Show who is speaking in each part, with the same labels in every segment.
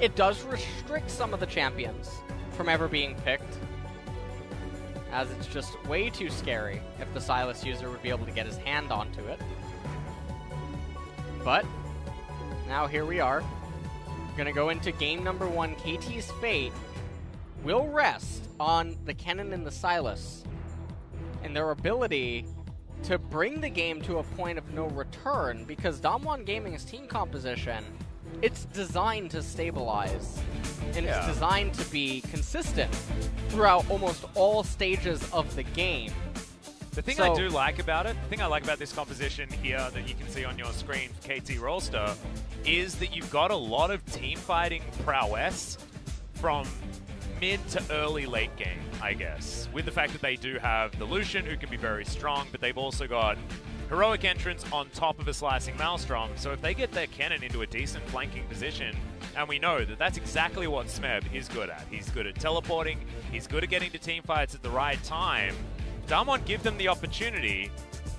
Speaker 1: It does restrict some of the champions from ever being picked, as it's just way too scary if the Sylas user would be able to get his hand onto it. But now here we are. Gonna go into game number 1. KT's fate will rest on the Kennen and the Sylas and their ability to bring the game to a point of no return, because DAMWON Gaming's team composition, it's designed to stabilize, and it's designed to be consistent throughout almost all stages of the game.
Speaker 2: The thing I do like about it, the thing I like about this composition here that you can see on your screen for KT Rolster, is that you've got a lot of team fighting prowess from mid to early late game, I guess. With the fact that they do have the Lucian, who can be very strong, but they've also got heroic entrance on top of a slicing Maelstrom. So if they get their Kennen into a decent flanking position, and we know that that's exactly what Smeb is good at. He's good at teleporting, he's good at getting to team fights at the right time. DAMWON give them the opportunity,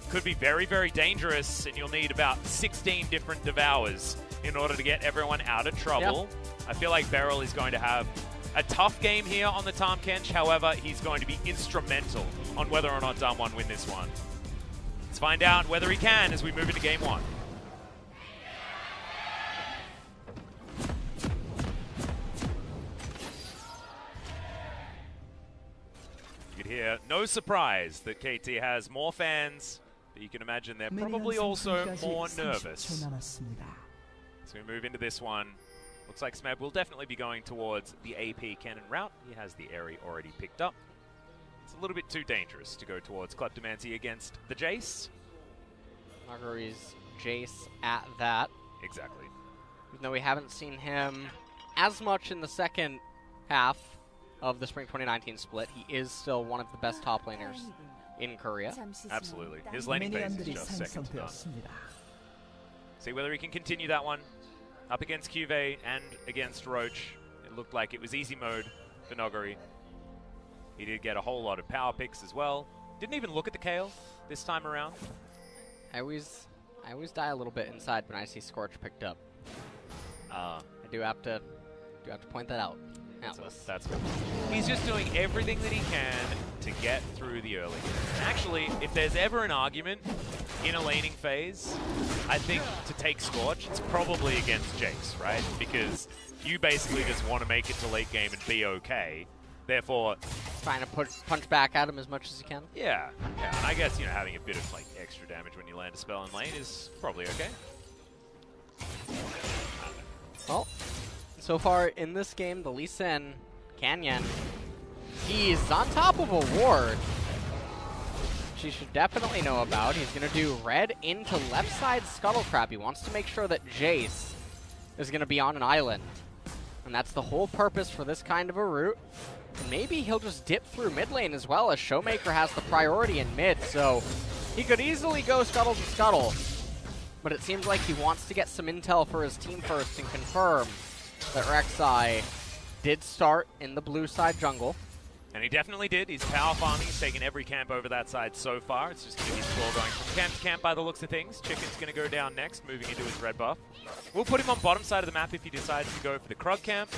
Speaker 2: could be very, very dangerous, and you'll need about 16 different Devours in order to get everyone out of trouble. I feel like Beryl is going to have a tough game here on the Tahm Kench. However, he's going to be instrumental on whether or not DAMWON win this one. Let's find out whether he can as we move into game 1. You can hear, no surprise that KT has more fans, but you can imagine they're probably also more nervous. So we move into this one. Looks like Smeb will definitely be going towards the AP Kennen route. He has the Aerie already picked up. It's a little bit too dangerous to go towards Kleptomancy against the Jace.
Speaker 1: Margari's Jace at that.
Speaker 2: Exactly.
Speaker 1: Even though we haven't seen him as much in the second half of the Spring 2019 split, he is still one of the best top laners in Korea.
Speaker 2: Absolutely. His laning phase is just second to none. See whether he can continue that one. Up against Cuvée and against Roach, it looked like it was easy mode for Nogari. He did get a whole lot of power picks as well. Didn't even look at the Kayle this time around.
Speaker 1: I always die a little bit inside when I see Scorch picked up. I do have to point that out.
Speaker 2: That's good. He's just doing everything that he can to get through the early game. Actually, if there's ever an argument in a laning phase, I think to take Scorch, it's probably against Jace, right? Because you basically just want to make it to late game and be okay. Therefore,
Speaker 1: trying to punch back at him as much as you can.
Speaker 2: Yeah. And I guess, you know, having a bit of like extra damage when you land a spell in lane is probably okay.
Speaker 1: Well, so far in this game, the Lee Sin Canyon, he's on top of a ward. She should definitely know about. He's going to do red into left side Scuttlecrab. He wants to make sure that Jace is going to be on an island. And that's the whole purpose for this kind of a route. And maybe he'll just dip through mid lane as well, as Showmaker has the priority in mid. So he could easily go Scuttle to Scuttle. But it seems like he wants to get some intel for his team first and confirm that Rek'Sai did start in the blue side jungle.
Speaker 2: And he definitely did. He's power farming. He's taken every camp over that side so far. It's just going to be Squall going from camp to camp by the looks of things. Chicken's going to go down next, moving into his red buff. We'll put him on bottom side of the map if he decides to go for the Krug camp.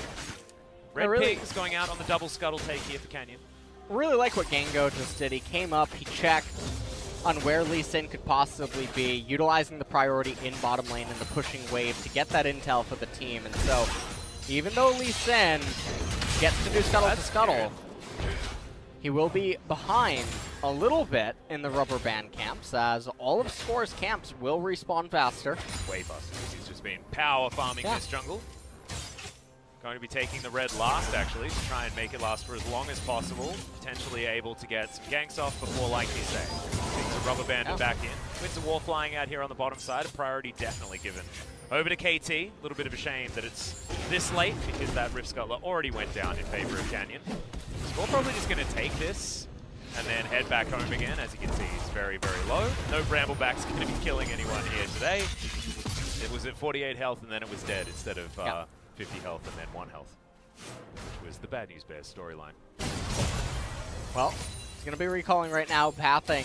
Speaker 2: Red Pig's going out on the double Scuttle take here for Canyon.
Speaker 1: I really like what Gengo just did. He came up, he checked on where Lee Sin could possibly be, utilizing the priority in bottom lane and the pushing wave to get that intel for the team. And so, even though Lee Sin gets to do Scuttle to Scuttle, he will be behind a little bit in the rubber band camps, as all of Score's camps will respawn faster.
Speaker 2: Way faster. He's just been power farming this jungle. Going to be taking the red last, actually, to try and make it last for as long as possible. Potentially able to get some ganks off before, like you say, things are rubber banded back in. Winds of War flying out here on the bottom side. A priority definitely given over to KT. A little bit of a shame that it's this late, because that Rift Scuttler already went down in favor of Canyon. We're probably just going to take this and then head back home again. As you can see, he's very, very low. No Brambleback's going to be killing anyone here today. It was at 48 health and then it was dead instead of 50 health and then 1 health, which was the Bad News Bears storyline.
Speaker 1: Well, he's going to be recalling right now, pathing,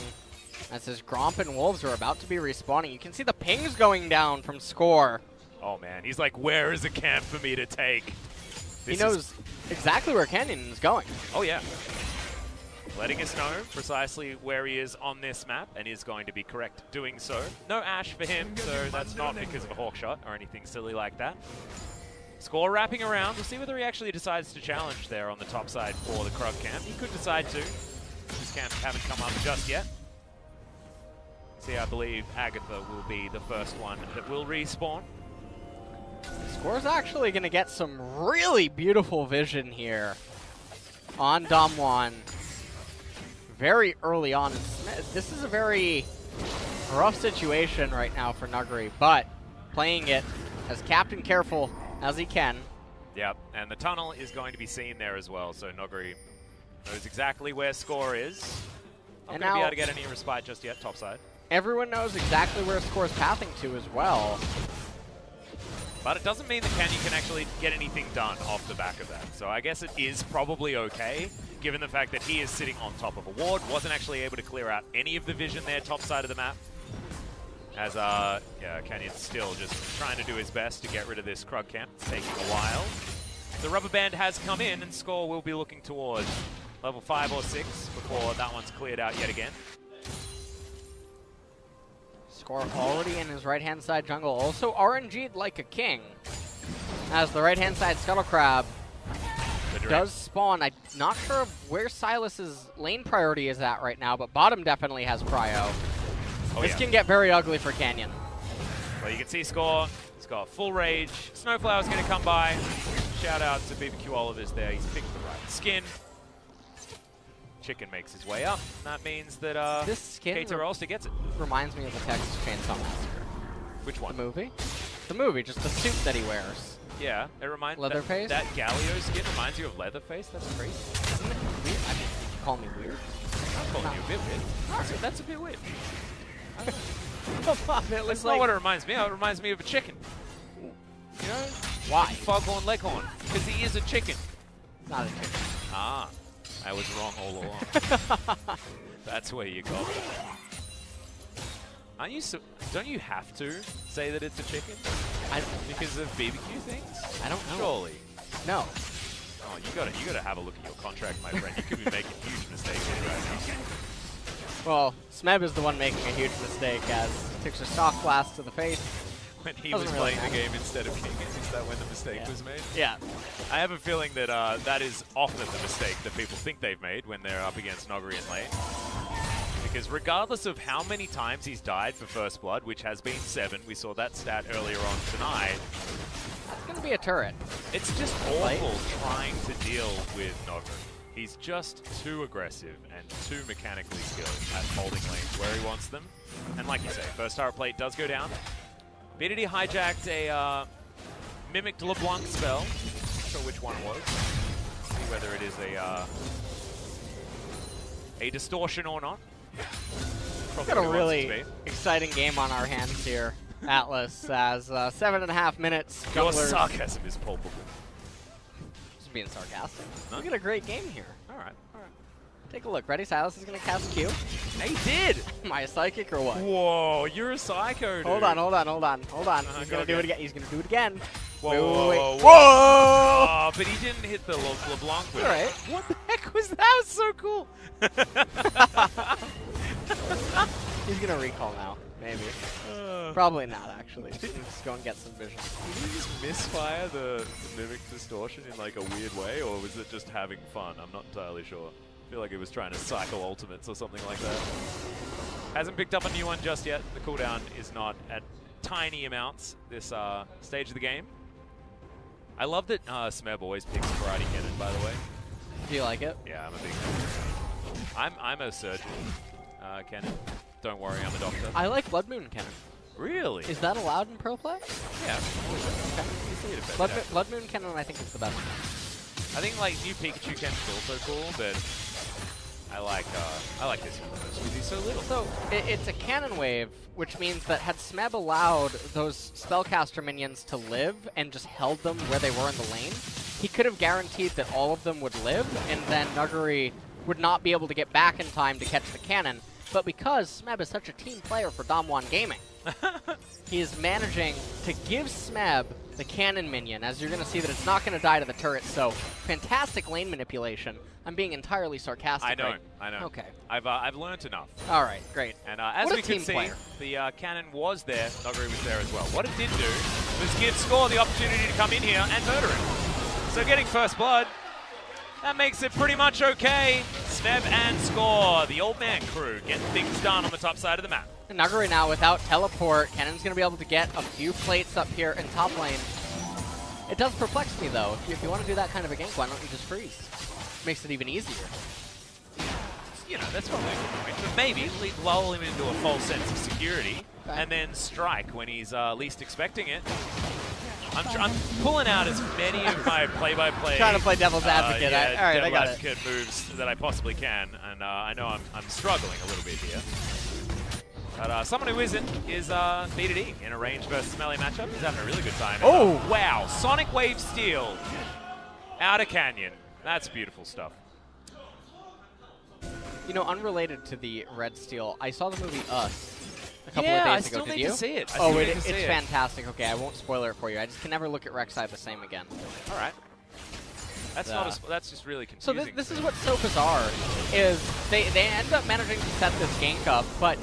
Speaker 1: as his Gromp and Wolves are about to be respawning. You can see the pings going down from Score
Speaker 2: Oh, man. He's like, where is a camp for me to take?
Speaker 1: He knows exactly where Canyon is going.
Speaker 2: Oh, yeah. Letting us know precisely where he is on this map, and is going to be correct doing so. No Ash for him, so that's not because of a hawk shot or anything silly like that. Score wrapping around. We'll see whether he actually decides to challenge there on the top side for the Krug camp. He could decide to. His camps haven't come up just yet. See, I believe Agatha will be the first one that will respawn.
Speaker 1: Score's actually going to get some really beautiful vision here on DAMWON very early on. This is a very rough situation right now for Nuguri, but playing it as Captain Careful as he can.
Speaker 2: Yep, and the tunnel is going to be seen there as well, so Nuguri knows exactly where Score is. Not going to be able to get any respite just yet, topside.
Speaker 1: Everyone knows exactly where Score's pathing to as well.
Speaker 2: But it doesn't mean that Canyon can actually get anything done off the back of that. So I guess it is probably okay, given the fact that he is sitting on top of a ward, wasn't actually able to clear out any of the vision there, top side of the map. As, yeah, Canyon's still just trying to do his best to get rid of this Krug camp. It's taking a while. The rubber band has come in, and Score will be looking towards level 5 or 6 before that one's cleared out yet again.
Speaker 1: Score already in his right-hand side jungle. Also RNG'd like a king. As the right-hand side Scuttle Crab does spawn. I'm not sure where Silas's lane priority is at right now, but bottom definitely has prio. Oh, this can get very ugly for Canyon.
Speaker 2: Well, you can see Score. He's got full rage. Snowflower's going to come by. Shout out to BBQ Oliver's there. He's picked the right skin. Chicken makes his way up. And that means that
Speaker 1: this skin
Speaker 2: Rolster gets it.
Speaker 1: Reminds me of the Texas Chainsaw Massacre.
Speaker 2: Which one?
Speaker 1: The movie? The movie, just the suit that he wears.
Speaker 2: Yeah, it reminds
Speaker 1: Leatherface?
Speaker 2: That Galio skin reminds you of Leatherface? That's crazy.
Speaker 1: Isn't it weird? I mean, you call me weird.
Speaker 2: I'm calling you a bit weird.
Speaker 1: Right.
Speaker 2: That's a bit weird.
Speaker 1: Come on, man.
Speaker 2: That's not what it reminds me of. It reminds me of a chicken. You know?
Speaker 1: Why?
Speaker 2: Foghorn Leghorn. Because he is a chicken.
Speaker 1: Not a chicken.
Speaker 2: Ah. I was wrong all along. That's where you got it. Aren't you don't you have to say that it's a chicken? Because of BBQ things?
Speaker 1: I don't know.
Speaker 2: Surely.
Speaker 1: No.
Speaker 2: Oh, you gotta have a look at your contract, my friend. You could be making huge mistakes here right now.
Speaker 1: Well, Smeb is the one making a huge mistake as he takes a shock blast to the face.
Speaker 2: When he was playing the game instead of King, is that when the mistake was made?
Speaker 1: Yeah.
Speaker 2: I have a feeling that that is often the mistake that people think they've made when they're up against Nuguri in lane. Because regardless of how many times he's died for First Blood, which has been 7, we saw that stat earlier on tonight.
Speaker 1: That's going to be a turret.
Speaker 2: It's just awful trying to deal with Nuguri. He's just too aggressive and too mechanically skilled at holding lanes where he wants them. And like you say, first tower plate does go down. BDD hijacked a mimicked LeBlanc spell. Not sure which one it was. See whether it is a distortion or not.
Speaker 1: We've got a really exciting game on our hands here, Atlas, as 7.5 minutes.
Speaker 2: Your sarcasm is palpable.
Speaker 1: Just being sarcastic. No? We got a great game here.
Speaker 2: All right, all right.
Speaker 1: Take a look. Ready? Silas is going to cast Q.
Speaker 2: He did!
Speaker 1: Am I a psychic or what?
Speaker 2: Whoa, you're a psycho, dude.
Speaker 1: Hold on. He's going to do it again. He's going to do it again.
Speaker 2: Whoa,
Speaker 1: wait.
Speaker 2: Whoa! Oh, but he didn't hit the LeBlanc with it.
Speaker 1: All right.
Speaker 2: What the heck was that? That was so cool.
Speaker 1: He's going to recall now, maybe. Probably not, actually. Just go and get some vision.
Speaker 2: Did he just misfire the Mimic Distortion in like a weird way, or was it just having fun? I'm not entirely sure. I feel like he was trying to cycle ultimates or something like that. Hasn't picked up a new one just yet. The cooldown is not at tiny amounts this stage of the game. I love that Smeb always picks Karate Cannon, by the way.
Speaker 1: Do you like it?
Speaker 2: Yeah, I'm a big fan. I'm a surgeon, Cannon. Don't worry, I'm a doctor.
Speaker 1: I like Blood Moon Cannon.
Speaker 2: Really?
Speaker 1: Is that allowed in pro play?
Speaker 2: Yeah.
Speaker 1: Okay. Blood Moon Cannon, I think, is the best.
Speaker 2: I think like new Pikachu Cannon's also cool, but I like this one because he's so little.
Speaker 1: So it's a cannon wave, which means that had Smeb allowed those spellcaster minions to live and just held them where they were in the lane, he could have guaranteed that all of them would live, and then Nuguri would not be able to get back in time to catch the cannon. But because Smeb is such a team player for DAMWON Gaming, he is managing to give Smeb the cannon minion, as you're going to see that it's not going to die to the turret, so fantastic lane manipulation. I'm being entirely sarcastic.
Speaker 2: I know,
Speaker 1: right?
Speaker 2: I know.
Speaker 1: Okay.
Speaker 2: I've learned enough.
Speaker 1: All right, great.
Speaker 2: And as we can see, the cannon was there. Noguri was there as well. What it did do was give Score the opportunity to come in here and murder him. So getting first blood, that makes it pretty much okay. Smeb and Score, the old man crew, getting things done on the top side of the map.
Speaker 1: And Noguri now without teleport, Cannon's going to be able to get a few plates up here in top lane. It does perplex me though. If you want to do that kind of a gank, why don't you just freeze? Makes it even easier.
Speaker 2: You know, that's probably a good point. But maybe lull him into a false sense of security and then strike when he's least expecting it. I'm pulling out as many of my play-by-play
Speaker 1: trying to play devil's advocate.
Speaker 2: Yeah,
Speaker 1: all right,
Speaker 2: devil's
Speaker 1: I got
Speaker 2: advocate moves that I possibly can, and I know I'm struggling a little bit here. But someone who isn't is B2D in a range versus melee matchup. He's having a really good time.
Speaker 1: Oh!
Speaker 2: Wow, Sonic Wave Steal out of Canyon. That's beautiful stuff.
Speaker 1: You know, unrelated to the Red Steel, I saw the movie Us a couple of days ago.
Speaker 2: Yeah, I still need to see it.
Speaker 1: Oh, it's fantastic. Okay, I won't spoil it for you. I just can never look at Rek'Sai the same again.
Speaker 2: All right. That's that's just really confusing.
Speaker 1: So this is what's so bizarre, is they end up managing to set this gank up, but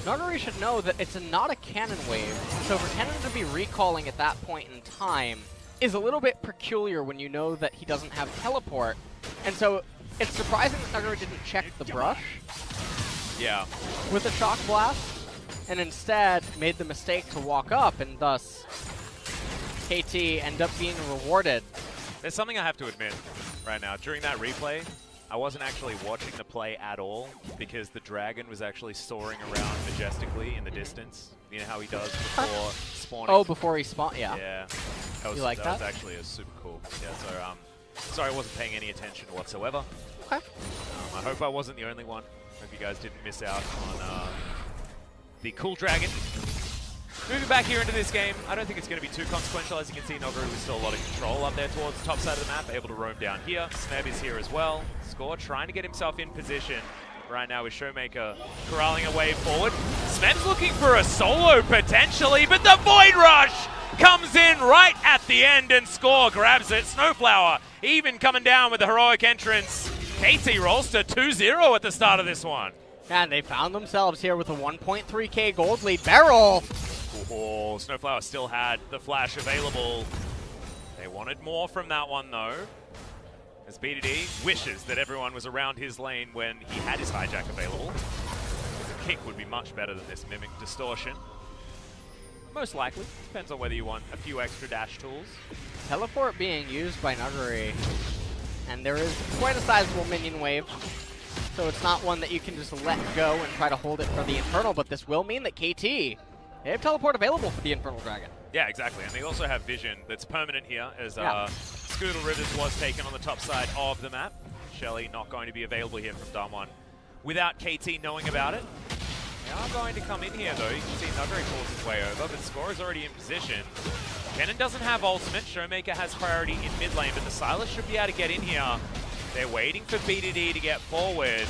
Speaker 1: Noguri should know that it's not a cannon wave, so for Cannon to be recalling at that point in time is a little bit peculiar when you know that he doesn't have teleport, and so it's surprising that Noguri didn't check the brush with a shock blast, and instead made the mistake to walk up, and thus KT end up being rewarded.
Speaker 2: There's something I have to admit right now. During that replay, I wasn't actually watching the play at all because the dragon was actually soaring around majestically in the distance. You know how he does before spawning?
Speaker 1: Oh, before he spawned, yeah.
Speaker 2: Yeah. That was, that was actually super cool. Yeah, so sorry I wasn't paying any attention whatsoever.
Speaker 1: Okay.
Speaker 2: I hope I wasn't the only one. Hope you guys didn't miss out on the cool dragon. Moving back here into this game, I don't think it's going to be too consequential. As you can see, Noguri with still a lot of control up there towards the top side of the map, able to roam down here. Smeb is here as well. Score trying to get himself in position right now with Showmaker corralling a wave forward. Smeb's looking for a solo potentially, but the Void Rush comes in right at the end and Score grabs it. Snowflower even coming down with the heroic entrance. KT Rolster 2-0 at the start of this one.
Speaker 1: And they found themselves here with a 1.3k gold lead. Barrel!
Speaker 2: Oh, Snowflower still had the flash available. They wanted more from that one, though. As B2D wishes that everyone was around his lane when he had his hijack available. The kick would be much better than this Mimic Distortion. Most likely. Depends on whether you want a few extra dash tools.
Speaker 1: Teleport being used by Noguri. And there is quite a sizable minion wave. So it's not one that you can just let go and try to hold it for the Infernal, but this will mean that KT, they have teleport available for the Infernal Dragon.
Speaker 2: Yeah, exactly. And they also have vision that's permanent here, as Scoodle Rivers was taken on the top side of the map. Shelly not going to be available here from DAMWON without KT knowing about it. They are going to come in here, though. You can see Noguri forces his way over, but Score is already in position. Cannon doesn't have ultimate. Showmaker has priority in mid lane, but the Silas should be able to get in here. They're waiting for B2D to get forward.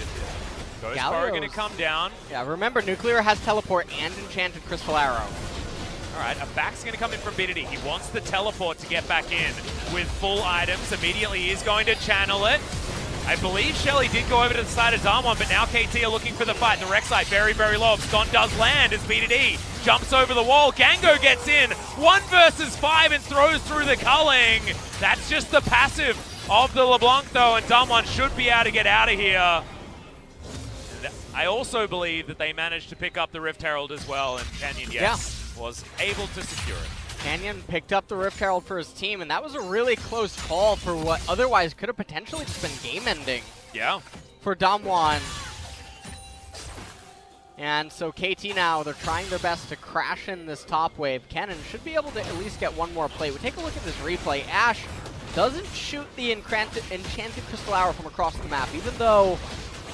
Speaker 2: Ghost Bar are going to come down.
Speaker 1: Yeah, remember, Nuclear has teleport and Enchanted Crystal Arrow.
Speaker 2: All right, a back's going to come in from B2D. He wants the teleport to get back in with full items. Immediately, he's going to channel it. I believe Shelly did go over to the side of DAMWON, but now KT are looking for the fight. The Rek'Sai very, very low. Abscond does land as B2D jumps over the wall. Gango gets in. 1 versus 5 and throws through the culling. That's just the passive of the LeBlanc, though, and DAMWON should be able to get out of here. I also believe that they managed to pick up the Rift Herald as well, and Canyon, was able to secure it.
Speaker 1: Canyon picked up the Rift Herald for his team, and that was a really close call for what otherwise could have potentially just been game-ending.
Speaker 2: Yeah.
Speaker 1: For DAMWON. And so KT now, they're trying their best to crash in this top wave. Cannon should be able to at least get one more play. We take a look at this replay. Ashe doesn't shoot the Enchanted Crystal Arrow from across the map, even though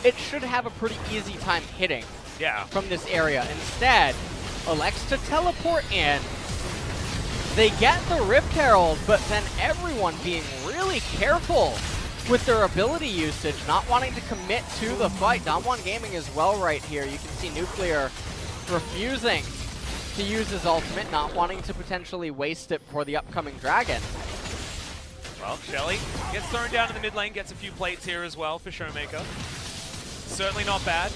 Speaker 1: it should have a pretty easy time hitting from this area. Instead, elects to teleport in. They get the Rift Herald, but then everyone being really careful with their ability usage, not wanting to commit to the fight. DAMWON Gaming as well right here. You can see Nuclear refusing to use his ultimate, not wanting to potentially waste it for the upcoming dragon.
Speaker 2: Well, Shelly gets thrown down in the mid lane, gets a few plates here as well for Showmaker. Certainly not bad.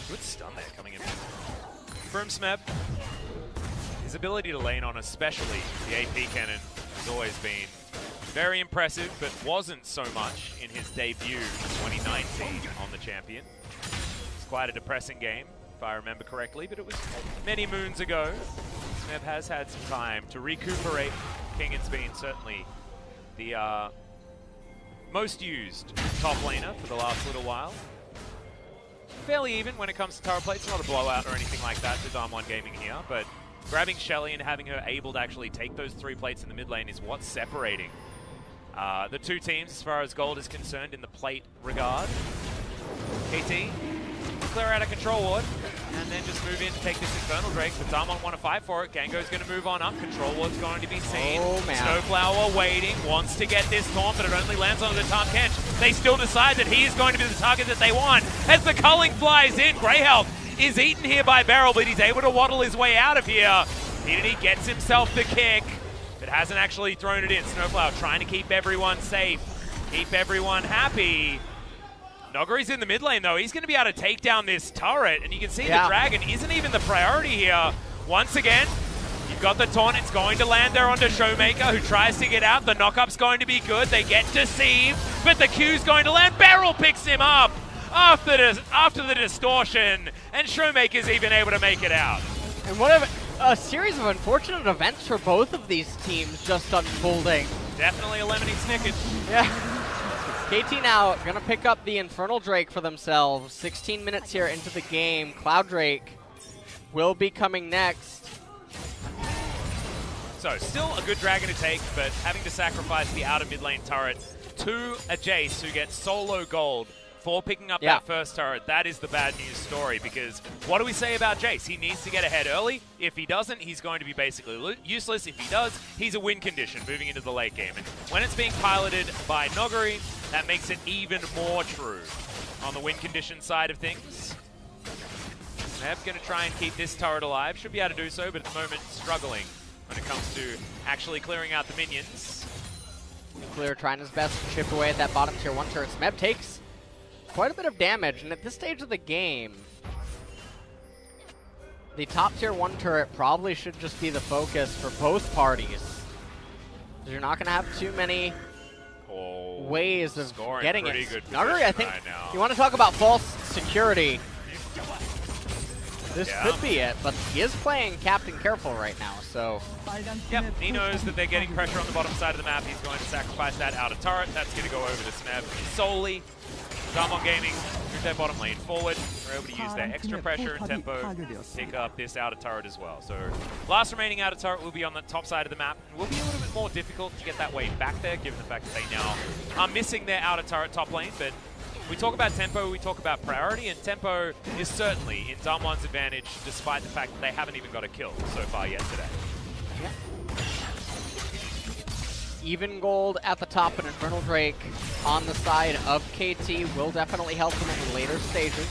Speaker 2: Good stun there coming in from Smeb. His ability to lane on, especially the AP cannon, has always been very impressive, but wasn't so much in his debut in 2019 on the champion. It's quite a depressing game, if I remember correctly, but it was many moons ago. Smeb has had some time to recuperate. Kingan's been certainly the most used top laner for the last little while. Fairly even when it comes to tower plates, not a blowout or anything like that to DAMWON Gaming here, but grabbing Shelly and having her able to actually take those 3 plates in the mid lane is what's separating the two teams as far as gold is concerned in the plate regard. KT, clear out a control ward, and then just move in to take this Infernal Drake, but DAMWON want to fight for it. Gango's going to move on up. Control ward's going to be seen.
Speaker 1: Oh, man.
Speaker 2: Snowflower waiting, wants to get this taunt, but it only lands on the Tahm Kench. They still decide that he is going to be the target that they want. As the culling flies in, Greyhelp is eaten here by Beryl, but he's able to waddle his way out of here. He gets himself the kick, but hasn't actually thrown it in. Snowflower trying to keep everyone safe, keep everyone happy. Nogari's in the mid lane, though. He's going to be able to take down this turret, and you can see the dragon isn't even the priority here. Once again, you've got the taunt. It's going to land there onto Showmaker, who tries to get out. The knock-up's going to be good. They get deceived, but the Q's going to land. Beryl picks him up after the distortion, and Showmaker's even able to make it out.
Speaker 1: And what a series of unfortunate events for both of these teams just unfolding.
Speaker 2: Definitely a lemony snicket.
Speaker 1: Yeah. KT now gonna pick up the Infernal Drake for themselves. 16 minutes here into the game. Cloud Drake will be coming next.
Speaker 2: So still a good dragon to take, but having to sacrifice the outer mid lane turret to a Jace who gets solo gold for picking up that first turret. That is the bad news story, because what do we say about Jace? He needs to get ahead early. If he doesn't, he's going to be basically useless. If he does, he's a win condition moving into the late game. And when it's being piloted by Nogari, that makes it even more true on the win condition side of things. Smeb going to try and keep this turret alive. Should be able to do so, but at the moment struggling when it comes to actually clearing out the minions.
Speaker 1: Clear trying his best to chip away at that bottom tier 1 turret. Smeb takes quite a bit of damage, and at this stage of the game, the top tier 1 turret probably should just be the focus for both parties. You're not going to have too many ways of getting it. Nogari, I think, you want to talk about false security. This could be it, but he is playing Captain Careful right now, so.
Speaker 2: Yep, he knows that they're getting pressure on the bottom side of the map. He's going to sacrifice that outer turret. That's going to go over to Smeb solely. DAMWON Gaming move their bottom lane forward. They're able to use their extra pressure and tempo to pick up this outer turret as well. So last remaining outer turret will be on the top side of the map. It will be a little bit more difficult to get that wave back there, given the fact that they now are missing their outer turret top lane. But we talk about tempo, we talk about priority, and tempo is certainly in DAMWON's advantage, despite the fact that they haven't even got a kill so far yet today.
Speaker 1: Yeah. Even gold at the top, and Infernal Drake on the side of KT will definitely help them in later stages.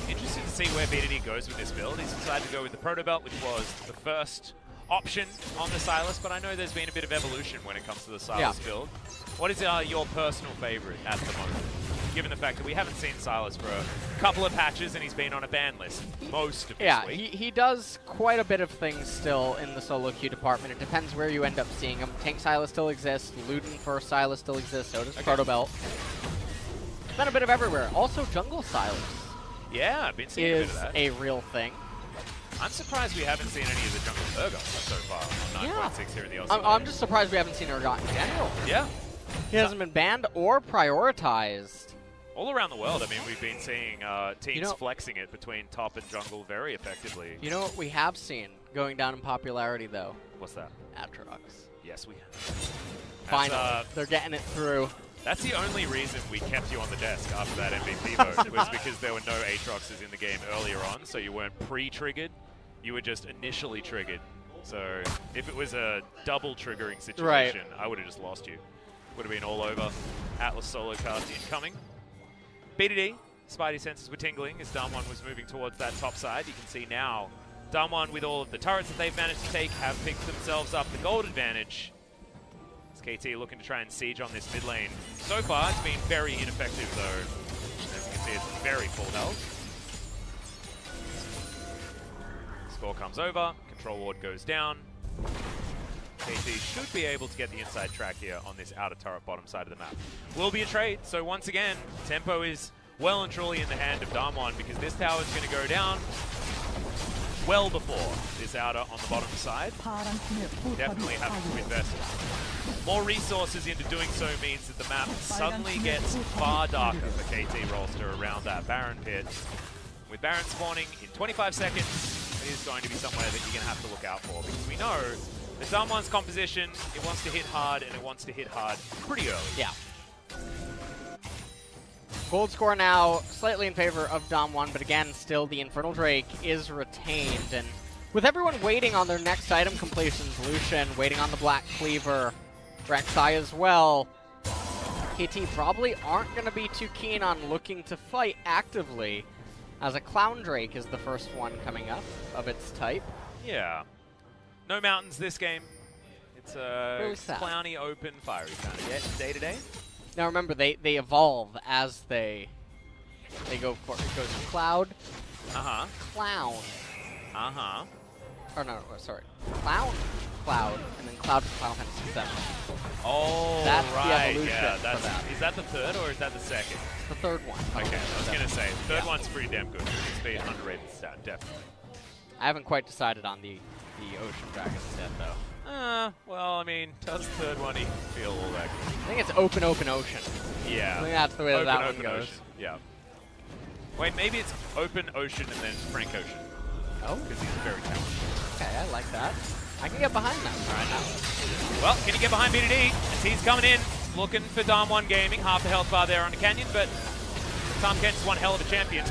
Speaker 2: Interesting to see where BDD goes with this build. He's decided to go with the Proto Belt, which was the first option on the Sylas, but I know there's been a bit of evolution when it comes to the Sylas build. What is your personal favorite at the moment, given the fact that we haven't seen Sylas for a couple of patches and he's been on a ban list most of this week?
Speaker 1: He does quite a bit of things still in the solo queue department. It depends where you end up seeing him. Tank Sylas still exists, Luden for Sylas still exists, so does Proto Belt. It's been a bit of everywhere. Also, Jungle Sylas
Speaker 2: I've been seeing a bit of that.
Speaker 1: A real thing.
Speaker 2: I'm surprised we haven't seen any of the Jungle Urgot so far on 9.6 here in the LCK.
Speaker 1: I'm just surprised we haven't seen Urgot in general.
Speaker 2: Yeah.
Speaker 1: He hasn't been banned or prioritized.
Speaker 2: All around the world, I mean, we've been seeing teams flexing it between top and jungle very effectively.
Speaker 1: You know what we have seen going down in popularity, though?
Speaker 2: What's that?
Speaker 1: Aatrox.
Speaker 2: Yes, we have.
Speaker 1: Finally, they're getting it through.
Speaker 2: That's the only reason we kept you on the desk after that MVP vote, was because there were no Aatroxes in the game earlier on, so you weren't pre-triggered. You were just initially triggered. So if it was a double triggering situation, I would have just lost you. Would have been all over. Atlas solo cast incoming. BDD Spidey senses were tingling as DAMWON was moving towards that top side. You can see now DAMWON, with all of the turrets that they've managed to take, have picked themselves up the gold advantage. As KT looking to try and siege on this mid lane. So far, it's been very ineffective though. As you can see, it's very full health. Score comes over, control ward goes down. KT should be able to get the inside track here on this outer turret bottom side of the map. Will be a trade, so once again, tempo is well and truly in the hand of DAMWON because this tower is going to go down well before this outer on the bottom side. Definitely having to invest more resources into doing so means that the map suddenly gets far darker for KT Rolster around that Baron pit. With Baron spawning in 25 seconds, it is going to be somewhere that you're going to have to look out for because we know that DAMWON's composition, it wants to hit hard and it wants to hit hard pretty early.
Speaker 1: Yeah. Gold score now slightly in favor of DAMWON, but again, still the Infernal Drake is retained. And with everyone waiting on their next item completions, Lucian waiting on the Black Cleaver, Rek'Sai as well, KT probably aren't going to be too keen on looking to fight actively, as a Clown Drake is the first one coming up of its type.
Speaker 2: Yeah. No mountains this game. It's a
Speaker 1: really
Speaker 2: clowny, open, fiery kind of day to day.
Speaker 1: Now remember, they evolve as they go for it. Goes Cloud, Clown, or no, sorry, Clown, Cloud, and then Cloud, Clown, and 7.
Speaker 2: Oh,
Speaker 1: that's
Speaker 2: right.
Speaker 1: the evolution.
Speaker 2: Yeah,
Speaker 1: that.
Speaker 2: Is that the third or is that the second?
Speaker 1: The third one.
Speaker 2: Okay, I was gonna say the third one's pretty damn good. Speed, underrated stat, definitely.
Speaker 1: I haven't quite decided on the Ocean Dragon set though.
Speaker 2: Well, I mean, does the third one even feel all that good?
Speaker 1: I think it's open ocean.
Speaker 2: Yeah.
Speaker 1: I think that's the way
Speaker 2: open,
Speaker 1: that one
Speaker 2: open
Speaker 1: goes.
Speaker 2: Ocean. Yeah. Wait, maybe it's open ocean and then Frank Ocean.
Speaker 1: Oh.
Speaker 2: Because he's very talented.
Speaker 1: Okay, I like that. I can get behind that. All right, now.
Speaker 2: Well, can you get behind BDD? As he's coming in, looking for DAMWON Gaming. Half the health bar there on the Canyon, but Tom Kent's one hell of a champion.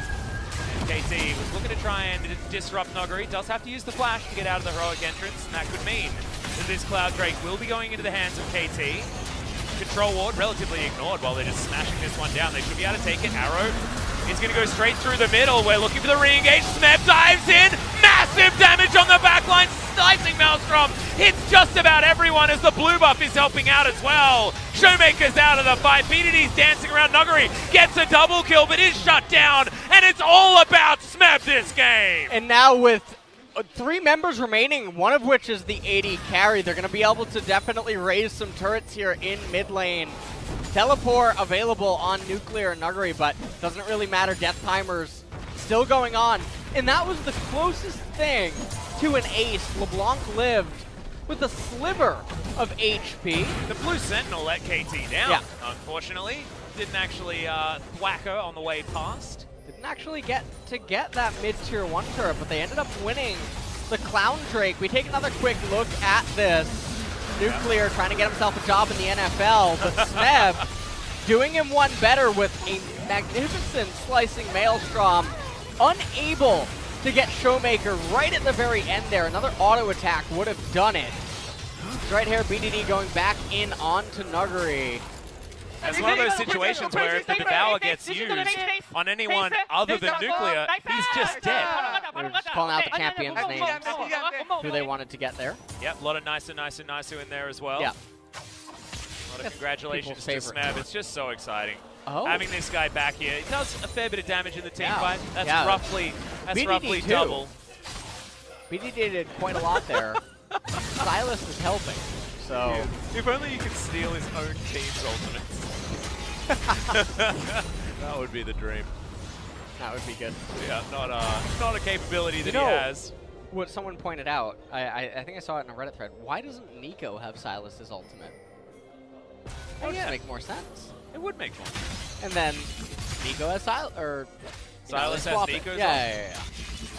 Speaker 2: KT was looking to try and disrupt Nuggery. Does have to use the flash to get out of the heroic entrance, and that could mean that this Cloud Drake will be going into the hands of KT. Control ward relatively ignored while they're just smashing this one down. They should be able to take it. Arrow is going to go straight through the middle. We're looking for the re-engage. Smeb dives in. Massive damage on the backline. Slicing Maelstrom hits just about everyone as the blue buff is helping out as well. Showmaker's out of the fight. BDD's dancing around Nuggery. Gets a double kill, but is shut down. And it's all about Smeb this game.
Speaker 1: And now with 3 members remaining, one of which is the AD carry, they're going to be able to definitely raise some turrets here in mid lane. Teleport available on Nuclear and Nuggery, but doesn't really matter. Death timers still going on. And that was the closest thing to an ace. LeBlanc lived with a sliver of HP.
Speaker 2: The Blue Sentinel let KT down,
Speaker 1: yeah.
Speaker 2: Unfortunately. Didn't actually thwack her on the way past.
Speaker 1: Didn't actually get that mid-tier 1 turret, but they ended up winning the Clown Drake. We take another quick look at this. Nuclear trying to get himself a job in the NFL, but Smeb doing him one better with a magnificent slicing Maelstrom, unable to get Showmaker right at the very end there. Another auto attack would have done it. Right here, BDD going back in onto Nuggery.
Speaker 2: It's one of those situations where if the Devour gets used on anyone other than Nuclear, he's just dead.
Speaker 1: They're just calling out the champions' names, who they wanted to get there.
Speaker 2: Yep, a lot of nicer in there as well.
Speaker 1: Yeah.
Speaker 2: A lot of congratulations to Smeb. It's just so exciting.
Speaker 1: Oh.
Speaker 2: Having this guy back here. He does a fair bit of damage in the team fight. That's roughly
Speaker 1: BDD
Speaker 2: double.
Speaker 1: BDD did quite a lot there. Silas is helping. So
Speaker 2: if only you could steal his own team's ultimates. That would be the dream.
Speaker 1: That would be good.
Speaker 2: Yeah, not a capability that he has.
Speaker 1: What someone pointed out, I think I saw it in a Reddit thread. Why doesn't Nico have Silas's ultimate? That would make more sense.
Speaker 2: It would make more sense.
Speaker 1: And then Nico has Silas, or
Speaker 2: Silas has Nico's.
Speaker 1: Yeah.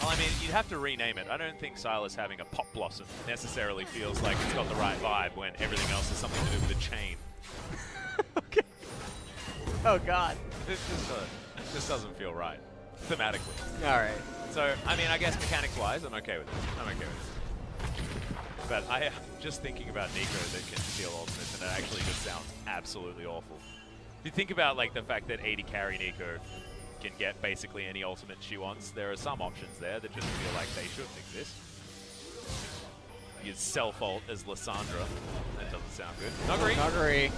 Speaker 2: Well, I mean, you'd have to rename it. I don't think Silas having a Pop Blossom necessarily feels like it's got the right vibe when everything else has something to do with a chain.
Speaker 1: Okay. Oh God.
Speaker 2: This just doesn't feel right, thematically.
Speaker 1: All right.
Speaker 2: So, I mean, I guess mechanics-wise, I'm okay with it. I'm okay with it. But I'm just thinking about Nico that can steal ultimates, and it actually just sounds absolutely awful. If you think about like the fact that AD carry Nico can get basically any ultimate she wants. There are some options there that just feel like they shouldn't exist. Use self-ult as Lissandra. That doesn't sound good.
Speaker 1: Nuguri.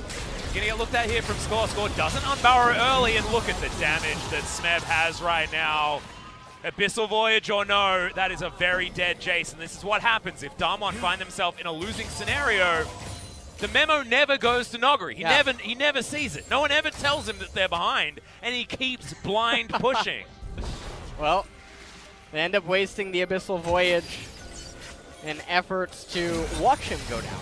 Speaker 2: Gonna get looked at here from Score. Score doesn't unbarrow early, and look at the damage that Smeb has right now. Abyssal Voyage or no, that is a very dead Jace, and this is what happens if DAMWON find themselves in a losing scenario. The memo never goes to Nuguri. He never sees it. No one ever tells him that they're behind, and he keeps blind pushing.
Speaker 1: Well, they end up wasting the Abyssal Voyage in efforts to watch him go down.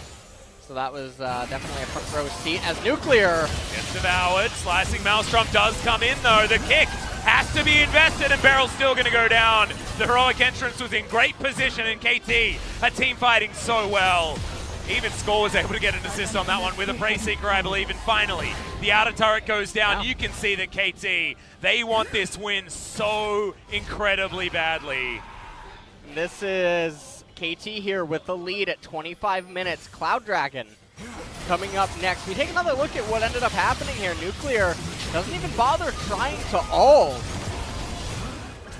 Speaker 1: So that was definitely a front row seat as Nuclear
Speaker 2: gets devoured. Slicing Maelstrom does come in though. The kick has to be invested, and Barrel's still going to go down. The heroic entrance was in great position, and KT are team fighting so well. Even Score was able to get an assist on that one with a Prey Seeker, I believe. And finally, the outer turret goes down.
Speaker 1: Wow.
Speaker 2: You can see that KT, they want this win so incredibly badly.
Speaker 1: This is KT here with the lead at 25 minutes. Cloud Dragon coming up next. We take another look at what ended up happening here. Nuclear doesn't even bother trying to ult.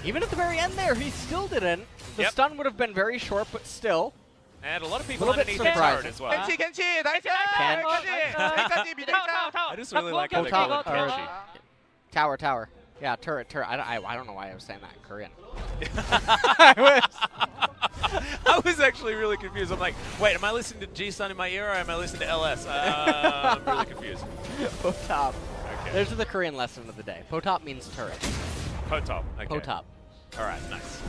Speaker 1: Even at the very end there, he still didn't. The stun would have been very short, but still.
Speaker 2: And a lot of people underneath the turret as well. I just really like how they call it Kenshi.
Speaker 1: Tower. Yeah, turret. I don't know why I was saying that in Korean.
Speaker 2: I was actually really confused. I'm like, wait, am I listening to G-Sun in my ear, or am I listening to LS? I'm really confused.
Speaker 1: Potop.
Speaker 2: Okay.
Speaker 1: There's the Korean lesson of the day. Potop means turret.
Speaker 2: Potop. Okay.
Speaker 1: Potop.
Speaker 2: All right, nice.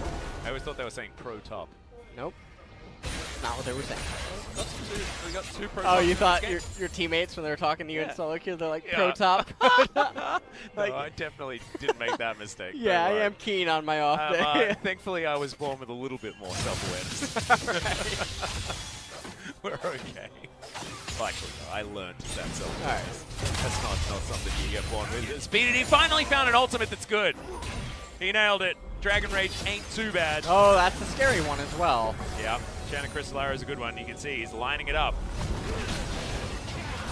Speaker 2: I always thought they were saying pro-top.
Speaker 1: Nope. Not what they were saying.
Speaker 2: We got two pro.
Speaker 1: Oh, you thought your teammates when they were talking to you in solo queue, they're like pro top.
Speaker 2: Like, no, I definitely didn't make that mistake.
Speaker 1: Yeah, I am keen on my off day.
Speaker 2: Thankfully, I was born with a little bit more self-awareness. We're okay. Well, actually, no, I learned that self-awareness. That's not something you get born with. Speedy finally found an ultimate that's good. He nailed it. Dragon Rage ain't too bad.
Speaker 1: Oh, that's a scary one as well.
Speaker 2: Yeah, Shanna Crystal Arrow is a good one. You can see he's lining it up.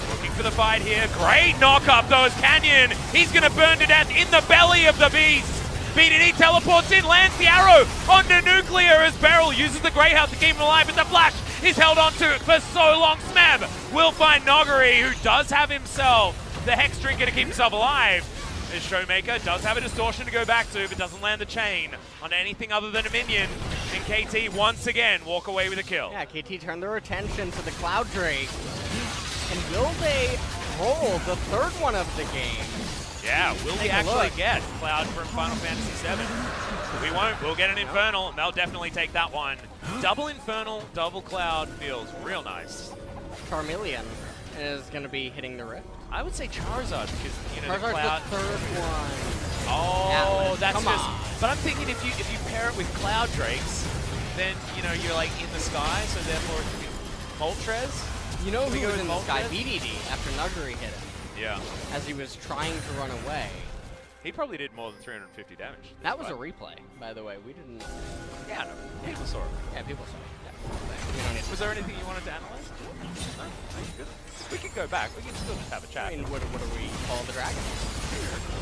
Speaker 2: Looking for the fight here. Great knock-up, though, as Canyon. He's going to burn to death in the belly of the beast. BDD teleports in, lands the arrow onto Nuclear as Beryl uses the Greyhound to keep him alive, but the flash is held onto for so long. Smeb will find Noguri, who does have himself the Hex Drinker to keep himself alive. As Showmaker does have a distortion to go back to, but doesn't land the chain on anything other than a minion. And KT once again walk away with a kill.
Speaker 1: Yeah, KT turned their attention to the Cloud Drake. And will they roll the third one of the game?
Speaker 2: Yeah, will we actually get Cloud from Final Fantasy VII? We won't. We'll get an Infernal, and they'll definitely take that one. Double Infernal, double Cloud feels real nice.
Speaker 1: Charmeleon is going to be hitting the Rift.
Speaker 2: I would say Charizard because, you know,
Speaker 1: Charizard's
Speaker 2: the Cloud.
Speaker 1: the third one.
Speaker 2: Oh,
Speaker 1: Atlas.
Speaker 2: that's
Speaker 1: Come
Speaker 2: just.
Speaker 1: on.
Speaker 2: But I'm thinking if you pair it with Cloud Drakes, then you know you're like in the sky, so therefore it could be Moltres.
Speaker 1: You know who
Speaker 2: go
Speaker 1: was in the
Speaker 2: with
Speaker 1: sky?
Speaker 2: Moltres?
Speaker 1: BDD after Nuguri hit him.
Speaker 2: Yeah.
Speaker 1: As he was trying to run away.
Speaker 2: He probably did more than 350 damage.
Speaker 1: That was a replay, by the way. We didn't.
Speaker 2: Yeah, no, people saw it.
Speaker 1: Yeah, people saw it. Yeah.
Speaker 2: Was there anything you wanted to analyze? No? Good. We can go back. We can still just have a chat.
Speaker 1: I mean, what do we call the dragon?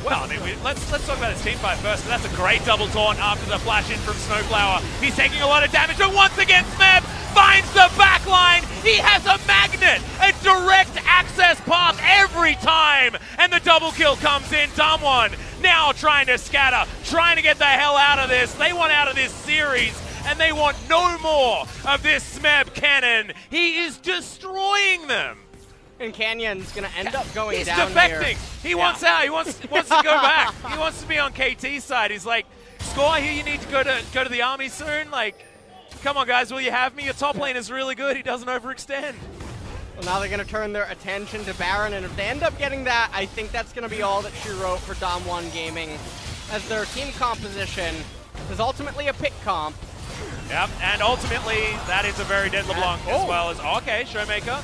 Speaker 2: Well, I mean, let's talk about his team fight first. That's a great double taunt after the flash in from Snowflower. He's taking a lot of damage, and once again, Smeb finds the back line. He has a magnet, a direct access path every time, and the double kill comes in. DAMWON now trying to scatter, trying to get the hell out of this. They want out of this series, and they want no more of this Smeb cannon. He is destroying them.
Speaker 1: And Canyon's going to end up going down
Speaker 2: He's defecting.
Speaker 1: here.
Speaker 2: He wants out. He wants to go back. He wants to be on KT's side. He's like, Score, I hear you need to go to the army soon. Like, come on, guys, will you have me? Your top lane is really good. He doesn't overextend.
Speaker 1: Well, now they're going to turn their attention to Baron, and if they end up getting that, I think that's going to be all that she wrote for DAMWON Gaming, as their team composition is ultimately a pick comp.
Speaker 2: Yep, and ultimately, that is a very dead LeBlanc as well as, okay, Showmaker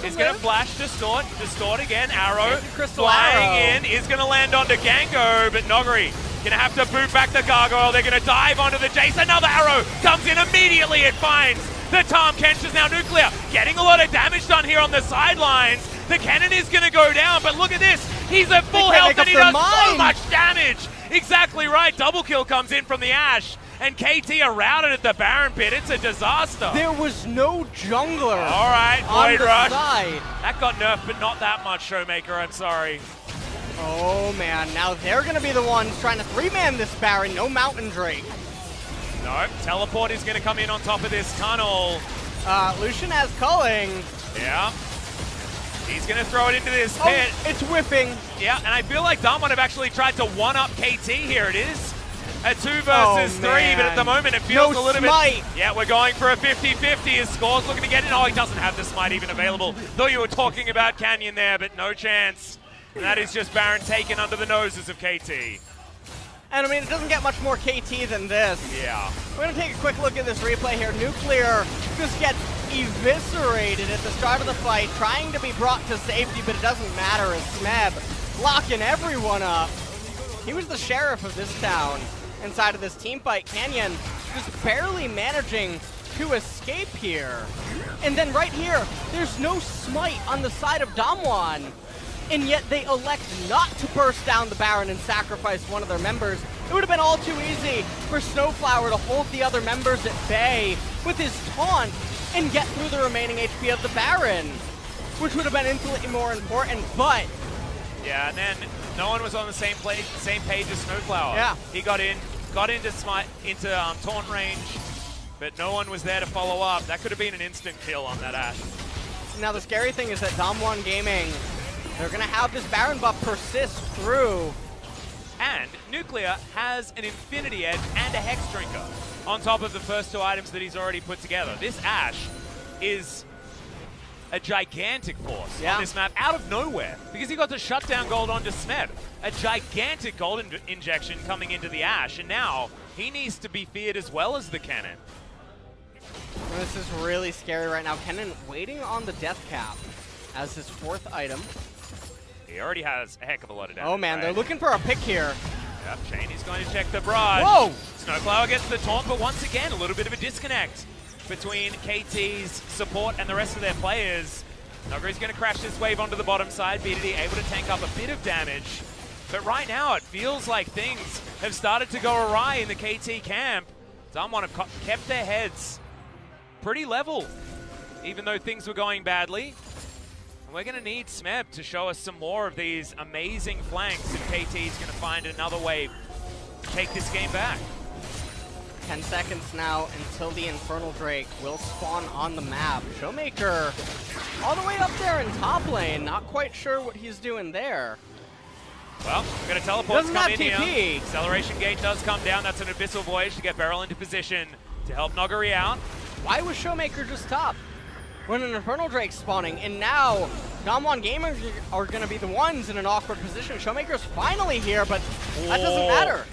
Speaker 2: is going to flash, distort again, arrow, flying in, is going to land onto Gango, but Noguri going to have to boot back the gargoyle, they're going to dive onto the Jace, another arrow comes in immediately, it finds the Tahm Kench is now Nuclear, getting a lot of damage done here on the sidelines, the cannon is going to go down, but look at this, he's at full health and he does so much damage! Exactly right. Double kill comes in from the Ashe, and KT are routed at the Baron pit. It's a disaster.
Speaker 1: There was no jungler.
Speaker 2: All right,
Speaker 1: Void
Speaker 2: Rush.
Speaker 1: Side.
Speaker 2: That got nerfed, but not that much, Showmaker. I'm sorry.
Speaker 1: Oh man, now they're gonna be the ones trying to 3-man this Baron. No Mountain Drake.
Speaker 2: Nope. Teleport is going to come in on top of this tunnel.
Speaker 1: Lucian has culling.
Speaker 2: Yeah. He's going to throw it into this pit.
Speaker 1: It's whipping.
Speaker 2: Yeah, and I feel like DAMWON have actually tried to one-up KT. Here it is. A 2 versus 3, but at the moment it feels a little
Speaker 1: smite.
Speaker 2: bit... Yeah, we're going for a 50-50. His Score's looking to get in. Oh, he doesn't have the smite even available. Though you were talking about Canyon there, but no chance. And that is just Baron taken under the noses of KT.
Speaker 1: And I mean, it doesn't get much more KT than this.
Speaker 2: Yeah.
Speaker 1: We're going to take a quick look at this replay here. Nuclear just gets eviscerated at the start of the fight, trying to be brought to safety, but it doesn't matter as Smeb locking everyone up. He was the sheriff of this town inside of this team fight. Canyon just barely managing to escape here. And then right here, there's no smite on the side of DAMWON. And yet they elect not to burst down the Baron and sacrifice one of their members. It would have been all too easy for Snowflower to hold the other members at bay with his taunt and get through the remaining HP of the Baron, which would have been infinitely more important, but...
Speaker 2: Yeah, and then no one was on the same page as Snowflower.
Speaker 1: Yeah.
Speaker 2: He got into taunt range, but no one was there to follow up. That could have been an instant kill on that Ashe.
Speaker 1: Now the scary thing is that DAMWON Gaming, they're going to have this Baron buff persist through.
Speaker 2: And Nuclear has an Infinity Edge and a Hex Drinker on top of the first 2 items that he's already put together. This Ashe is a gigantic force on this map out of nowhere because he got the shutdown gold onto Smeb. A gigantic gold injection coming into the Ashe, and now he needs to be feared as well as the Cannon.
Speaker 1: This is really scary right now. Cannon waiting on the death cap as his 4th item.
Speaker 2: He already has a heck of a lot of damage.
Speaker 1: Oh man, they're looking for a pick here.
Speaker 2: Yep, Shane is going to check the barrage.
Speaker 1: Whoa!
Speaker 2: Snowflower gets the taunt, but once again, a little bit of a disconnect between KT's support and the rest of their players. Nogari's going to crash this wave onto the bottom side. BDD able to tank up a bit of damage. But right now, it feels like things have started to go awry in the KT camp. DAMWON have kept their heads pretty level, even though things were going badly. And we're going to need Smeb to show us some more of these amazing flanks if KT is going to find another way to take this game back.
Speaker 1: 10 seconds now until the Infernal Drake will spawn on the map. Showmaker all the way up there in top lane, not quite sure what he's doing there.
Speaker 2: Well, we're going to teleport to come in
Speaker 1: TP.
Speaker 2: here. Acceleration gate does come down. That's an Abyssal Voyage to get Beryl into position to help Nogari out.
Speaker 1: Why was Showmaker just top when an Infernal Drake's spawning? And now DAMWON Gamers are going to be the ones in an awkward position. Showmaker's finally here, but that doesn't matter.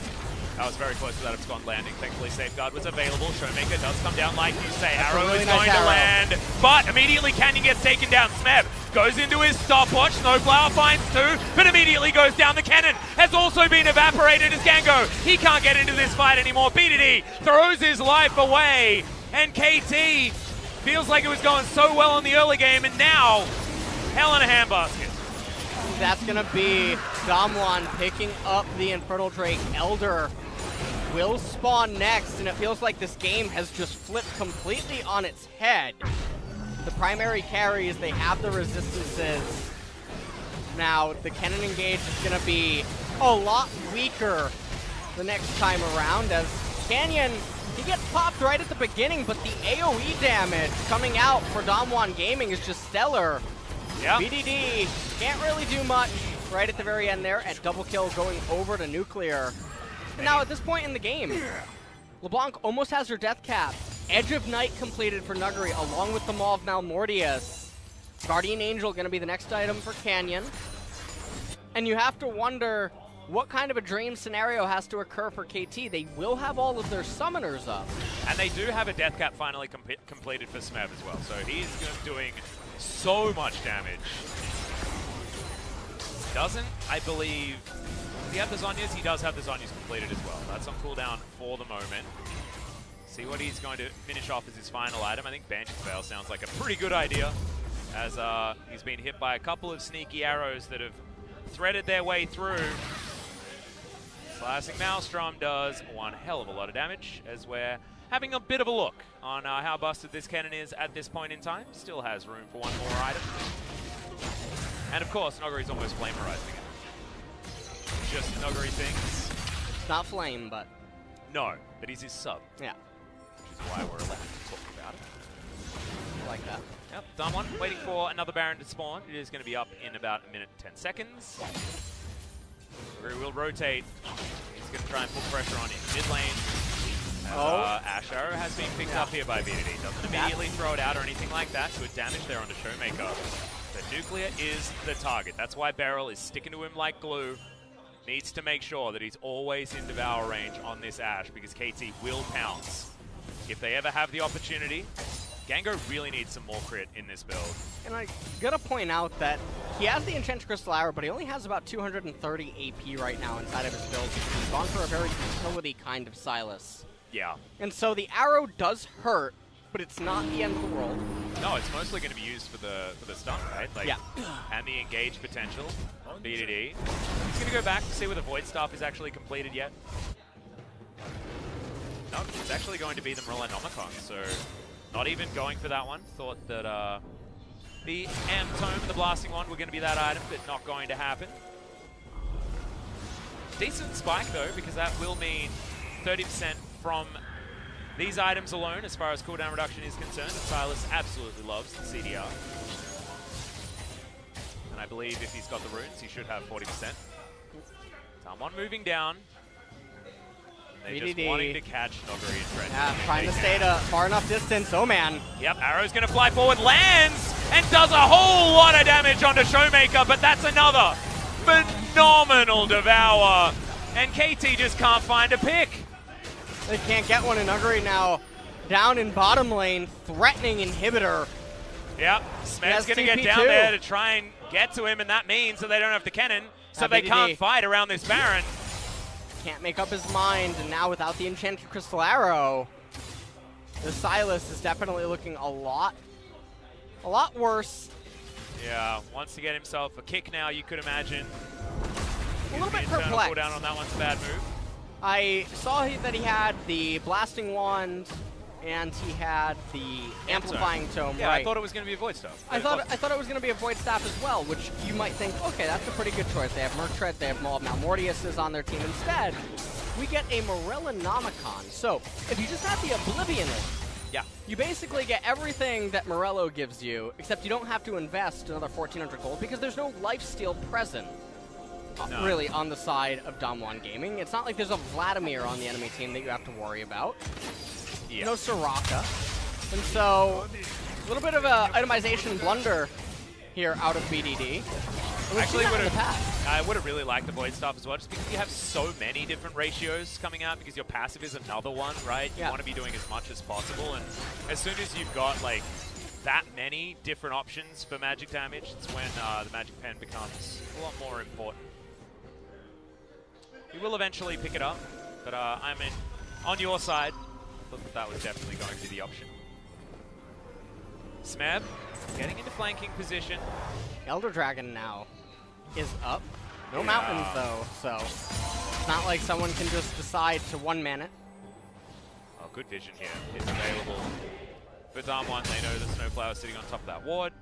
Speaker 2: That was very close to that abscond landing. Thankfully, Safeguard was available. Showmaker does come down like you say.
Speaker 1: That's
Speaker 2: Arrow
Speaker 1: really
Speaker 2: is
Speaker 1: nice
Speaker 2: going to land, but immediately Canyon gets taken down. Smeb goes into his stopwatch. Snowflower finds 2, but immediately goes down. The cannon has also been evaporated as Gango. He can't get into this fight anymore. BDD throws his life away, and KT feels like it was going so well in the early game, and now hell in a handbasket.
Speaker 1: That's going to be DAMWON picking up the Infernal Drake. Elder will spawn next, and it feels like this game has just flipped completely on its head. The primary carries, they have the resistances. Now, the Cannon Engage is going to be a lot weaker the next time around, as Canyon, he gets popped right at the beginning, but the AoE damage coming out for DAMWON Gaming is just stellar.
Speaker 2: Yeah.
Speaker 1: BDD can't really do much right at the very end there, at double kill going over to Nuclear. And now at this point in the game, LeBlanc almost has her death cap. Edge of Night completed for Nuggery along with the Maw of Malmortius. Guardian Angel going to be the next item for Canyon. And you have to wonder what kind of a dream scenario has to occur for KT. They will have all of their summoners up.
Speaker 2: And they do have a death cap finally completed for Smeb as well. So he's doing so much damage. Doesn't, I believe, does he have the Zhonya's? He does have the Zhonya's completed as well. That's on cooldown for the moment. See what he's going to finish off as his final item. I think Banshee Veil sounds like a pretty good idea, as he's been hit by a couple of sneaky arrows that have threaded their way through. Slicing Maelstrom does one hell of a lot of damage, as we're having a bit of a look on how busted this cannon is at this point in time. Still has room for one more item. And of course, Nogari's almost flamerizing it. Just Nogari things.
Speaker 1: It's not flame, but...
Speaker 2: No, but he's his sub.
Speaker 1: Yeah.
Speaker 2: Which is why we're allowed to talk about it.
Speaker 1: I like that.
Speaker 2: Yep, DAMWON waiting for another Baron to spawn. It is going to be up in about a minute and 10 seconds. Nogari will rotate. He's going to try and put pressure on in mid lane. Ash Arrow has been picked up here by BDD. Doesn't immediately throw it out or anything like that. Good damage there on the Showmaker. The Nuclear is the target. That's why Beryl is sticking to him like glue. Needs to make sure that he's always in Devour range on this Ashe, because KT will pounce if they ever have the opportunity. Gango really needs some more crit in this build.
Speaker 1: And I gotta point out that he has the Enchanted Crystal Arrow, but he only has about 230 AP right now inside of his build. He's gone for a very utility kind of Sylas.
Speaker 2: Yeah.
Speaker 1: And so the arrow does hurt, but it's not the end of the world.
Speaker 2: No, it's mostly going to be used for the stun, right? Like,
Speaker 1: yeah.
Speaker 2: And the engage potential. BDD. He's going to go back to see whether Void Staff is actually completed yet. No, it's actually going to be the Morellonomicon, so not even going for that one. Thought that the Amp Tome, the blasting one, were going to be that item, but not going to happen. Decent spike though, because that will mean 30% from these items alone as far as cooldown reduction is concerned. Sylas absolutely loves the CDR. And I believe if he's got the runes, he should have 40%. DAMWON moving down. They're just wanting to catch Nogari and Trent.
Speaker 1: Yeah, trying to stay at a far enough distance. Oh man.
Speaker 2: Yep, Arrow's going to fly forward, lands, and does a whole lot of damage onto Showmaker, but that's another phenomenal Devour. And KT just can't find a pick.
Speaker 1: They can't get one, and Nogari now down in bottom lane, threatening inhibitor.
Speaker 2: Yep, Smed's going to get down there to try and get to him, and that means that they don't have the cannon, so they can't fight around this Baron.
Speaker 1: Can't make up his mind, and now without the Enchanted Crystal Arrow, the Sylas is definitely looking a lot worse.
Speaker 2: Yeah, wants to get himself a kick now, you could imagine.
Speaker 1: A little bit perplexed.
Speaker 2: Cooldown on that one's a bad move.
Speaker 1: I saw that he had the Blasting Wand, and he had the Amplifying Tome.
Speaker 2: Yeah,
Speaker 1: right.
Speaker 2: I thought it was going to be a Void Staff.
Speaker 1: I thought it was going to be a Void Staff as well, which you might think, okay, that's a pretty good choice. They have Murktread, they have Malmortius is on their team. Instead, we get a Morellonomicon. So, if you just have the Oblivion one, you basically get everything that Morello gives you, except you don't have to invest another 1,400 gold because there's no lifesteal present. Really, on the side of DAMWON Gaming. It's not like there's a Vladimir on the enemy team that you have to worry about. No Soraka. And so, a little bit of a itemization blunder here out of BDD.
Speaker 2: Actually, I would have really liked the Void Staff as well, just because you have so many different ratios coming out, because your passive is another one, right? You want to be doing as much as possible, and as soon as you've got, like, that many different options for magic damage, it's when the magic pen becomes a lot more important. He will eventually pick it up, but I'm on your side. I thought that was definitely going to be the option. Smeb getting into flanking position.
Speaker 1: Elder Dragon now is up. No mountains though, so it's not like someone can just decide to one-man it.
Speaker 2: Oh, good vision here. It's available for DAMWON. They know the Snowflower is sitting on top of that ward.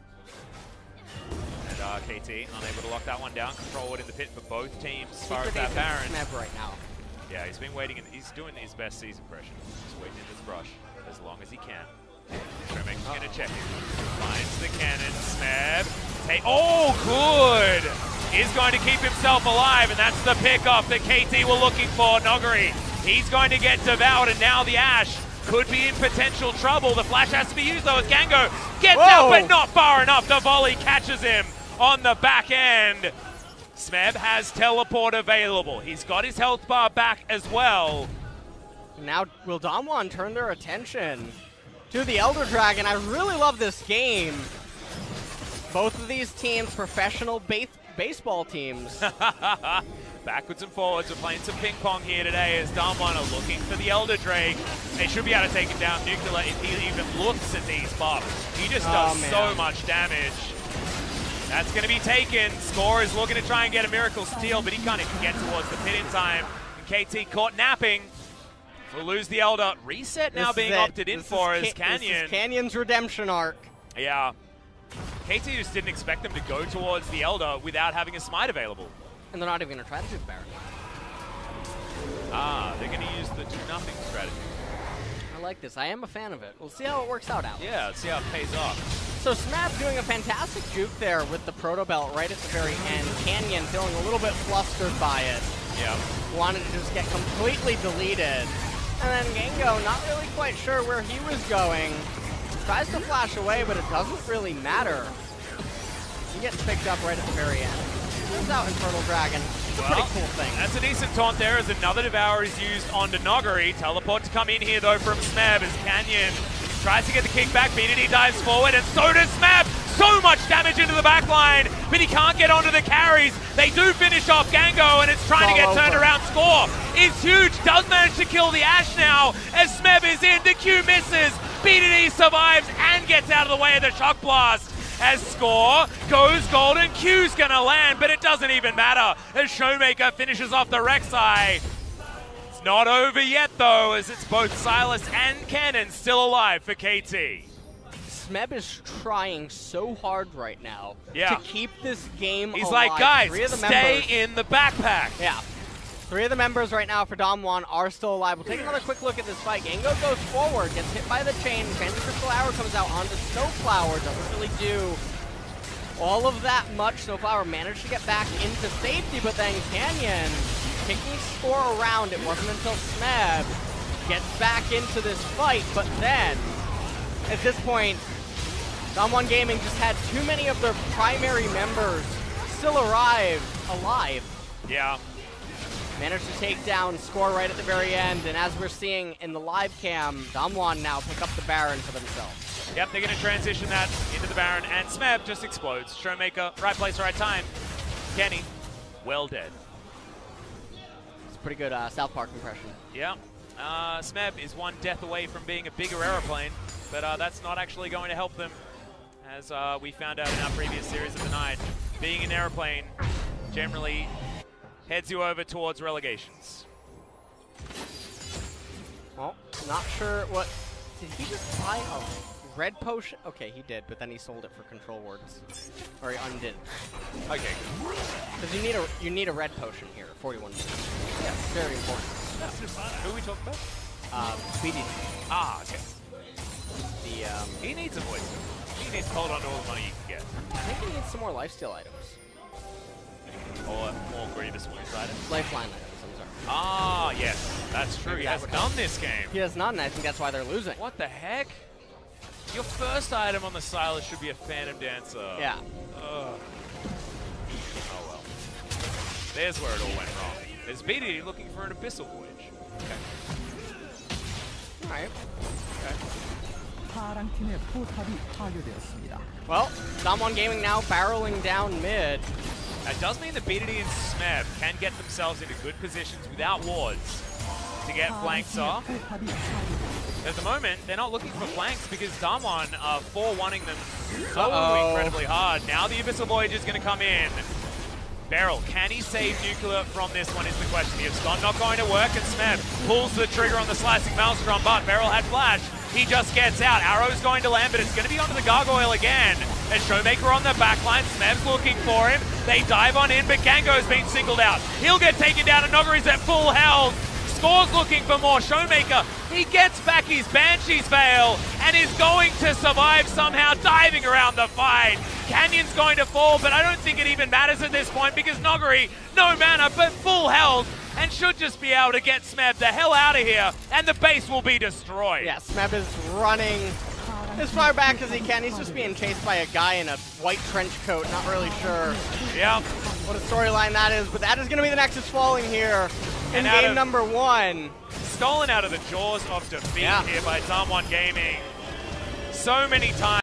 Speaker 2: And KT unable to lock that one down. Control ward in the pit for both teams as far as that Baron.
Speaker 1: Smeb right now.
Speaker 2: Yeah, he's been waiting, and he's doing his best C's impression. Just waiting in this brush as long as he can. Showmaker's going to check it. Finds the cannon. Smeb. Hey, oh, good! Is going to keep himself alive, and that's the pickoff that KT were looking for. Nogari, he's going to get devoured, and now the Ashe could be in potential trouble. The flash has to be used, though, as Gango gets out, but not far enough. The volley catches him on the back end. Smeb has teleport available. He's got his health bar back as well.
Speaker 1: Now, will DAMWON turn their attention to the Elder Dragon? I really love this game. Both of these teams, professional baseball teams.
Speaker 2: Backwards and forwards, we're playing some ping pong here today as DAMWON are looking for the Elder Drake. They should be able to take him down. Nuclear, if he even looks at these buffs, he just does so much damage. That's going to be taken. Score is looking to try and get a miracle steal, but he can't even get towards the pit in time. And KT caught napping. We'll lose the Elder. Reset now being opted in for as Canyon.
Speaker 1: This is Canyon's redemption arc.
Speaker 2: Yeah. KT just didn't expect them to go towards the Elder without having a smite available.
Speaker 1: And they're not even going to try to do the Baron.
Speaker 2: Ah, they're going to use the 2-0 strategy.
Speaker 1: I like this. I am a fan of it. We'll see how it works out, Alex.
Speaker 2: Yeah, let's see how it pays off.
Speaker 1: So Smab doing a fantastic juke there with the Proto Belt right at the very end. Canyon feeling a little bit flustered by it.
Speaker 2: Yeah.
Speaker 1: Wanted to just get completely deleted. And then Gengo, not really quite sure where he was going. Tries to flash away, but it doesn't really matter. He gets picked up right at the very end. Turns out Infernal Dragon. It's a pretty cool thing.
Speaker 2: That's a decent taunt there as another Devourer is used onto Nogari. Teleport to come in here though from Smeb as Canyon tries to get the kickback. BDD dives forward and so does Smeb. So much damage into the back line, but he can't get onto the carries. They do finish off Gango and it's trying to get turned around. Score is huge. Does manage to kill the Ashe now as Smeb is in. The Q misses. BDD survives and gets out of the way of the Shock Blast. As Score goes golden, Q's gonna land, but it doesn't even matter as Showmaker finishes off the Rek'Sai. It's not over yet though, as it's both Silas and Cannon still alive for KT.
Speaker 1: Smeb is trying so hard right now to keep this game alive.
Speaker 2: He's like, guys, stay in the backpack.
Speaker 1: Yeah. 3 of the members right now for DAMWON are still alive. We'll take another quick look at this fight. Gengo goes forward, gets hit by the chain. Transient Crystal Arrow comes out onto Snowflower. Doesn't really do all of that much. Snowflower managed to get back into safety, but then Canyon kicking Score around. It wasn't until Smeb gets back into this fight, but then at this point, DAMWON Gaming just had too many of their primary members still alive.
Speaker 2: Yeah.
Speaker 1: Managed to take down Score right at the very end, and as we're seeing in the live cam, DAMWON now pick up the Baron for themselves.
Speaker 2: Yep, they're going to transition that into the Baron, and Smeb just explodes. Showmaker, right place, right time. Kenny, well dead.
Speaker 1: It's a pretty good South Park impression.
Speaker 2: Yeah. Smeb is one death away from being a bigger aeroplane, but that's not actually going to help them. As we found out in our previous series of the night, being an aeroplane generally heads you over towards relegations.
Speaker 1: Well, not sure what... Did he just buy a red potion? Okay, he did, but then he sold it for control words. Or he undid.
Speaker 2: Okay.
Speaker 1: Because you need a red potion here, 41 minutes. Yeah, very important.
Speaker 2: Who are we talking about?
Speaker 1: BDD.
Speaker 2: Ah, okay.
Speaker 1: He
Speaker 2: needs a voice. He needs to hold on to all the money you can get.
Speaker 1: I think he needs some more lifesteal items.
Speaker 2: Or more Grievous Wounds items.
Speaker 1: Lifeline items, I'm sorry.
Speaker 2: Ah, yes. That's true. He has done this game.
Speaker 1: He has none, and I think that's why they're losing.
Speaker 2: What the heck? Your first item on the Silas should be a Phantom Dancer.
Speaker 1: Yeah.
Speaker 2: Oh well. There's where it all went wrong. There's BDD looking for an Abyssal Voyage. Okay.
Speaker 1: Alright.
Speaker 2: Okay.
Speaker 1: Well, DAMWON Gaming now barreling down mid.
Speaker 2: That does mean that BDD and Smeb can get themselves into good positions without wards to get flanks off. At the moment, they're not looking for flanks because DAMWON are 4-1ing them so incredibly hard. Now the Abyssal Voyage is going to come in. Beryl, can he save Nuclear from this one is the question. The Abscond not going to work, and Smeb pulls the trigger on the Slicing Maelstrom, but Beryl had flash. He just gets out. Arrow's going to land, but it's going to be onto the Gargoyle again. As Showmaker on the backline, Smeb's looking for him. They dive on in, but Gango's been singled out. He'll get taken down, and Nogari's at full health. Score's looking for more. Showmaker, he gets back his Banshee's Veil and is going to survive somehow, diving around the fight. Canyon's going to fall, but I don't think it even matters at this point because Nogari, no mana, but full health, and should just be able to get Smeb the hell out of here, and the base will be destroyed.
Speaker 1: Yeah, Smeb is running as far back as he can. He's just being chased by a guy in a white trench coat, not really sure what a storyline that is, but that is going to be the Nexus falling here in game number 1.
Speaker 2: Stolen out of the jaws of defeat here by DAMWON Gaming so many times.